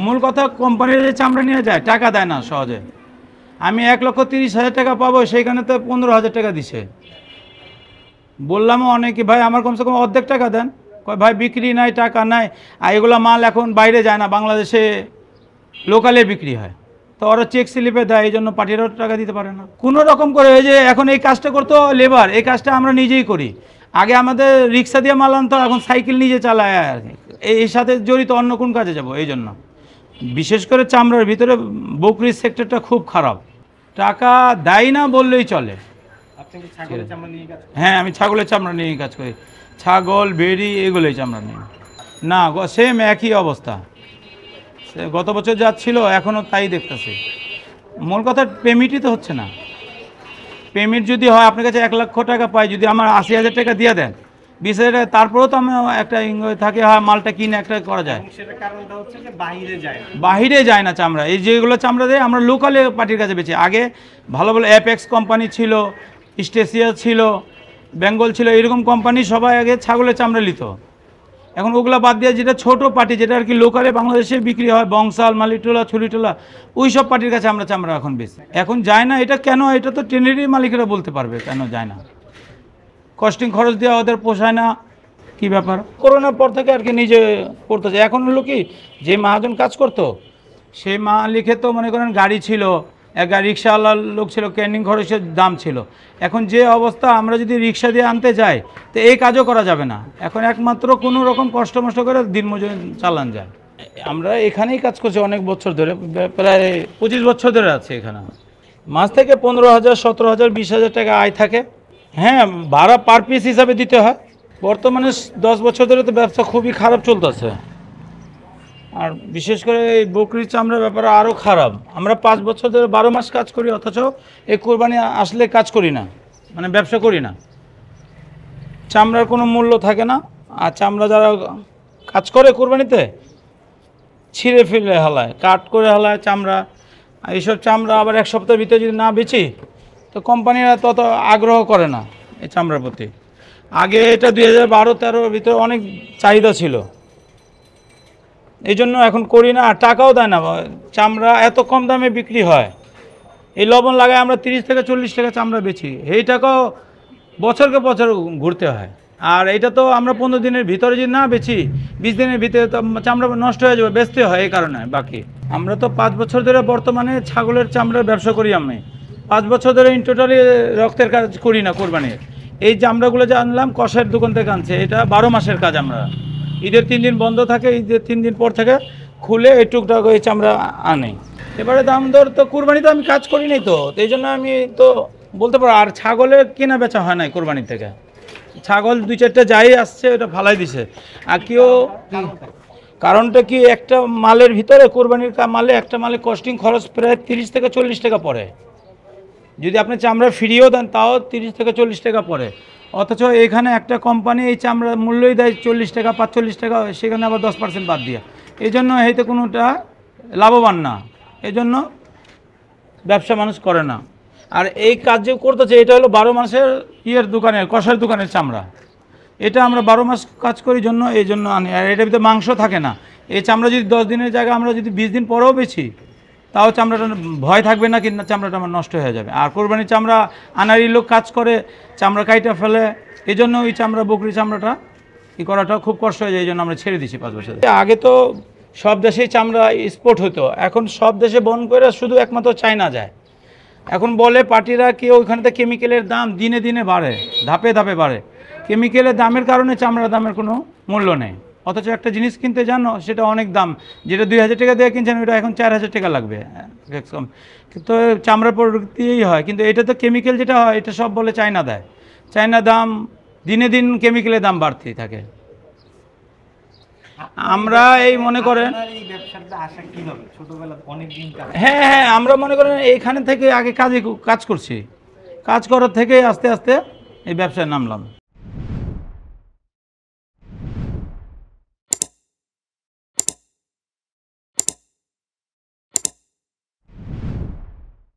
মূল কথা কোম্পানির যে চামড়া নিয়ে যায় টাকা দেয় না সহজে। আমি 1,30,000 টাকা পাবো, সেইখানে তো 15,000 টাকা দিছে। বললামও অনেকে, ভাই আমার কমসে কম অর্ধেক টাকা দেন। কয় ভাই বিক্রি নাই, টাকা নাই, আর এগুলো মাল এখন বাইরে যায় না, বাংলাদেশে লোকালে বিক্রি হয়। তো ওরা চেক স্লিপে দেয়, এই জন্য পার্টিরাও টাকা দিতে পারে না কোনো রকম করে। এই যে এখন এই কাজটা করতো লেবার, এই কাজটা আমরা নিজেই করি। আগে আমাদের রিক্সা দিয়ে মাল আনতো, এখন সাইকেল নিজে চালায় আর কি। এর সাথে জড়িত অন্য কোন কাজে যাব? এই জন্য বিশেষ করে চামড়ার ভিতরে বকরির সেক্টরটা খুব খারাপ, টাকা দেয় না বললেই চলে। হ্যাঁ, আমি ছাগলের চামড়া নিয়ে কাজ করি, ছাগল, ভেড়ি, এগুলোই চামড়া নিয়ে। না, সেম একই অবস্থা, সে গত বছর যা ছিল এখনও তাই দেখতেছি। মূল কথা পেমেন্টই তো হচ্ছে না। পেমেন্ট যদি হয়, আপনার কাছে 1,00,000 টাকা পাই, যদি আমার 80,000 টাকা দিয়ে দেন, 20,000 টাকা, তারপরেও তো আমি একটা থাকে, হয় মালটা কিনে একটা করা যায়। বাহিরে যায় না চামড়া। এই যেগুলো চামড়া দেয় আমরা লোকালে পার্টির কাছে বেচি। আগে ভালো ভালো অ্যাপেক্স কোম্পানি ছিল, স্টেসিয়া ছিল, বেঙ্গল ছিল, এরকম কোম্পানি সবাই আগে ছাগলের চামড়া নিত। এখন ওগুলো বাদ দিয়ে যেটা ছোটো পার্টি, যেটা আর কি লোকালে বাংলাদেশে বিক্রি হয়, বংশাল, মালিটোলা, ছুরিটোলা, ওই সব পার্টির কাছে আমরা চামড়া এখন বেশি। এখন যায় না, এটা কেন? এটা তো ট্রেনেরই মালিকেরা বলতে পারবে কেন যায় না। কস্টিং খরচ দেওয়া ওদের পোষায় না, কি ব্যাপার। করোনার পর থেকে আর কি নিজে করতেছে। এখন হলো কি, যে মহাজন কাজ করতো সেই মালিকে তো মনে করেন গাড়ি ছিল, এক রিক্সাওয়ালার লোক ছিল, ক্যান্ডিং খরচের দাম ছিল। এখন যে অবস্থা, আমরা যদি রিক্সা দিয়ে আনতে যাই তো এই কাজও করা যাবে না। এখন একমাত্র কোনো রকম কষ্ট মষ্ট করে দিনমজুরি চালান যায়। আমরা এখানেই কাজ করছি অনেক বছর ধরে, প্রায় 25 বছর ধরে আছে এখানে। মাস থেকে 15,000, 17,000, 20,000 টাকা আয় থাকে। হ্যাঁ, ভাড়া পার পিস হিসাবে দিতে হয়। বর্তমানে 10 বছর ধরে তো ব্যবসা খুবই খারাপ চলতেছে। আর বিশেষ করে এই বকরির চামড়ার ব্যাপারে আরও খারাপ। আমরা 5 বছর ধরে 12 মাস কাজ করি, অথচ এই কোরবানি আসলে কাজ করি না, মানে ব্যবসা করি না। চামড়ার কোনো মূল্য থাকে না। আর চামড়া যারা কাজ করে কোরবানিতে ছিঁড়ে ফেলে হালায়, কাট করে হালায় চামড়া। এইসব চামড়া আবার এক সপ্তাহের ভিতরে যদি না বেচি তো কোম্পানিরা তত আগ্রহ করে না এই চামড়ার প্রতি। আগে এটা 2012-13 ভিতরে অনেক চাহিদা ছিল, এই জন্য এখন করি না। আর টাকাও দেয় না, চামড়া এত কম দামে বিক্রি হয়। এই লবণ লাগায় আমরা 30 থেকে 40 টাকা চামড়া বেচি, এই টাকাও বছরকে বছর ঘুরতে হয়। আর এটা তো আমরা 15 দিনের ভিতরে যদি না বেচি, 20 দিনের ভিতরে তো চামড়া নষ্ট হয়ে যাবে, বেচতে হয় এই কারণে। বাকি আমরা তো 5 বছর ধরে বর্তমানে ছাগলের চামড়ার ব্যবসা করি। আমি 5 বছর ধরে ইন টোটালি রক্তের কাজ করি না কোরবানির। এই চামড়াগুলো যে আনলাম কষের দোকান থেকে আনছে, এটা 12 মাসের কাজ। আমরা ঈদের 3 দিন বন্ধ থাকে, ঈদের 3 দিন পর থেকে খুলে এই টুকটাক এই চামড়া আনি। এবারে দাম দর তো কোরবানিতে আমি কাজ করি নাই, তো এই জন্য আমি তো বলতে পারো। আর ছাগলের কেনা বেচা হয় নাই কোরবানি থেকে। ছাগল 2-4টা যাই আসছে ওটা ফালাই দিছে। আর কেউ, কারণটা কি, একটা মালের ভিতরে কোরবানির মালে, একটা মালে কস্টিং খরচ প্রায় 30 থেকে 40 টাকা পড়ে। যদি আপনি চামড়া ফিরিয়েও দেন তাও 30 থেকে 40 টাকা পড়ে। অথচ এখানে একটা কোম্পানি এই চামড়ার মূল্যই দেয় 40 টাকা, 45 টাকা, সেখানে আবার 10% বাদ দিয়ে। এই জন্য হয়তো কোনোটা লাভবান না, এই জন্য ব্যবসা মানুষ করে না। আর এই কাজ যে করতেছে এটা হলো 12 মাসের দোকানের, কষার দোকানের চামড়া। এটা আমরা 12 মাস কাজ করি জন্য, এই জন্য আনি। আর এটার ভিতরে মাংস থাকে না। এই চামড়া যদি 10 দিনের জায়গায় আমরা যদি 20 দিন পরেও বেছি, তাও চামড়াটা ভয় থাকবে না, কিন্তু চামড়াটা আমার নষ্ট হয়ে যাবে। আর কোরবানির চামড়া আনারি লোক কাজ করে, চামড়া কাইটা ফেলে, এই জন্য ওই চামড়া, বকরি চামড়াটা ই করাটা খুব কষ্ট হয়ে যায়, এই জন্য আমরা ছেড়ে দিচ্ছি 5 বছর। আগে তো সব দেশেই চামড়া এক্সপোর্ট হতো, এখন সব দেশে বন্ধ করে শুধু একমাত্র চায়না যায়। এখন বলে পার্টিরা কি ওইখানে তো কেমিক্যালের দাম দিনে দিনে বাড়ে, ধাপে ধাপে বাড়ে। কেমিক্যালের দামের কারণে চামড়ার দামের কোনো মূল্য নেই। অথচ একটা জিনিস কিনতে জানো সেটা অনেক দাম, যেটা 2,000 টাকা দিয়ে কিনছেন ওটা এখন 4,000 টাকা লাগবে। কিন্তু চামড়ার প্রযুক্তিই হয়, কিন্তু এটা তো কেমিক্যাল যেটা হয় এটা সব বলে চায়না দেয়। চায়না দাম দিনে দিন কেমিক্যালের দাম বাড়তেই থাকে। আমরা এই মনে করেন, হ্যাঁ হ্যাঁ, আমরা মনে করেন এইখানে থেকে আগে কাজ করছি, কাজ করার থেকে আস্তে আস্তে এই ব্যবসায় নামলাম।